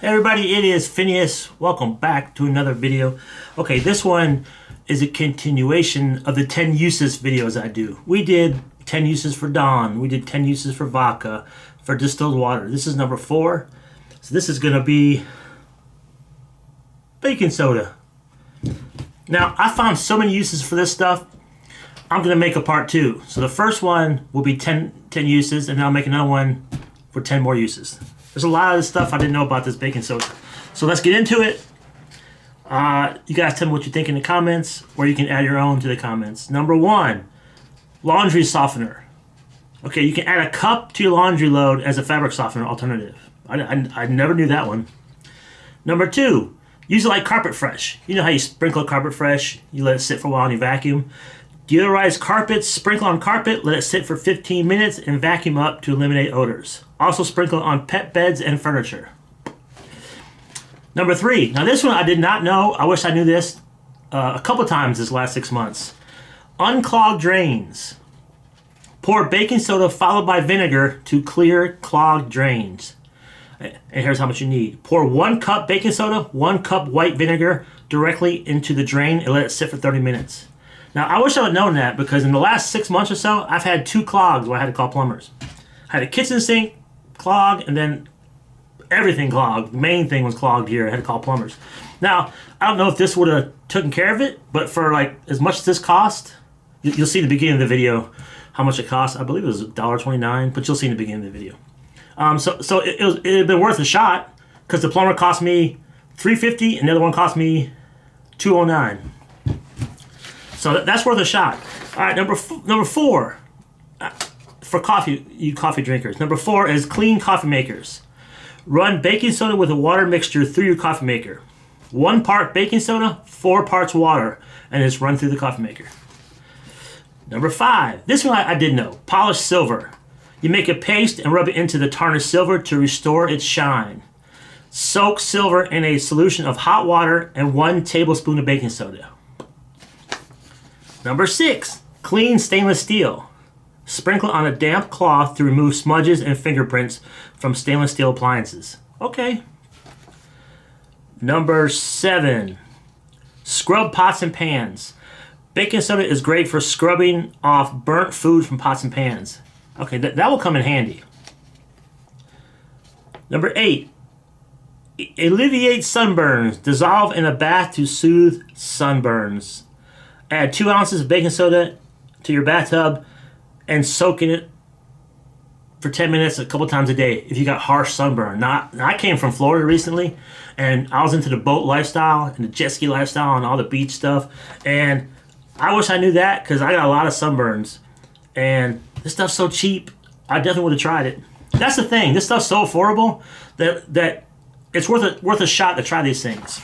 Hey everybody, it is Phineas. Welcome back to another video. Okay, this one is a continuation of the 10 uses videos I do. We did 10 uses for Dawn. We did 10 uses for vodka, for distilled water. This is number 4. So this is going to be baking soda. Now, I found so many uses for this stuff, I'm going to make a part 2. So the first one will be 10 uses, and then I'll make another one for 10 more uses. There's a lot of this stuff I didn't know about this baking soda. So let's get into it. You guys tell me what you think in the comments, or you can add your own to the comments. Number 1, laundry softener. Okay, you can add a cup to your laundry load as a fabric softener alternative. I never knew that one. Number 2, use it like carpet fresh. You know how you sprinkle a carpet fresh, you let it sit for a while and you vacuum. Deodorize carpets, sprinkle on carpet, let it sit for 15 minutes and vacuum up to eliminate odors. Also sprinkle on pet beds and furniture. Number 3, now this one I did not know. I wish I knew this a couple times this last 6 months. Unclog drains. Pour baking soda followed by vinegar to clear clogged drains. And here's how much you need. Pour 1 cup baking soda, 1 cup white vinegar directly into the drain and let it sit for 30 minutes. Now, I wish I would have known that, because in the last 6 months or so, I've had 2 clogs where I had to call plumbers. I had a kitchen sink clog, and then everything clogged. The main thing was clogged here. I had to call plumbers. Now, I don't know if this would have taken care of it, but for like as much as this cost, you'll see in the beginning of the video how much it cost. I believe it was $1.29, but you'll see in the beginning of the video. So it had been worth a shot, because the plumber cost me $3.50, and the other one cost me $2.09. So that's worth a shot. All right, number 4, for coffee, you coffee drinkers. Number 4 is clean coffee makers. Run baking soda with a water mixture through your coffee maker. 1 part baking soda, 4 parts water, and it's run through the coffee maker. Number 5, this one I did know. Polished silver. You make a paste and rub it into the tarnished silver to restore its shine. Soak silver in a solution of hot water and 1 tablespoon of baking soda. Number 6, clean stainless steel. Sprinkle on a damp cloth to remove smudges and fingerprints from stainless steel appliances. Okay. Number 7, scrub pots and pans. Baking soda is great for scrubbing off burnt food from pots and pans. Okay, that will come in handy. Number 8, alleviate sunburns. Dissolve in a bath to soothe sunburns. Add 2 ounces of baking soda to your bathtub and soak in it for 10 minutes a couple times a day if you got harsh sunburn. Now, I came from Florida recently, and I was into the boat lifestyle and the jet ski lifestyle and all the beach stuff, and I wish I knew that, because I got a lot of sunburns, and this stuff's so cheap, I definitely would have tried it. That's the thing, this stuff's so affordable that it's worth a shot to try these things.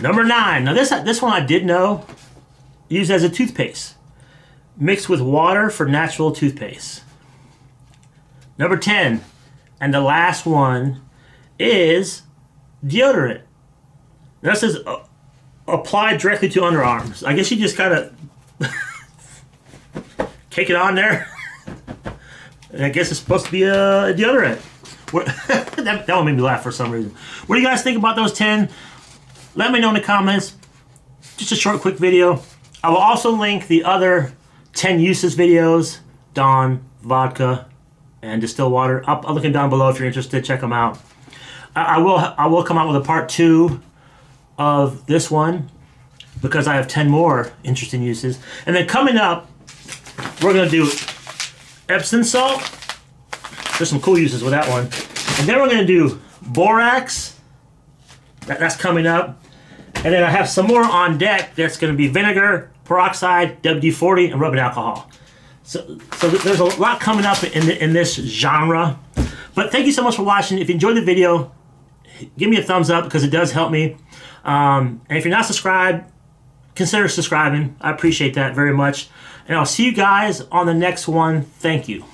Number 9, now this one I did know, used as a toothpaste. Mixed with water for natural toothpaste. Number 10, and the last one, is deodorant. Now this says applied directly to underarms. I guess you just kind of cake it on there. And I guess it's supposed to be a deodorant. That one made me laugh for some reason. What do you guys think about those 10? Let me know in the comments. Just a short, quick video. I will also link the other 10 uses videos, Dawn, vodka, and distilled water. I'll link them down below if you're interested. Check them out. I will come out with a part 2 of this one, because I have 10 more interesting uses. And then coming up, we're going to do Epsom salt. There's some cool uses with that one. And then we're going to do borax. That's coming up. And then I have some more on deck. That's going to be vinegar, peroxide, WD-40, and rubbing alcohol. So there's a lot coming up in this genre. But thank you so much for watching. If you enjoyed the video, give me a thumbs up, because it does help me. And if you're not subscribed, consider subscribing. I appreciate that very much. And I'll see you guys on the next one. Thank you.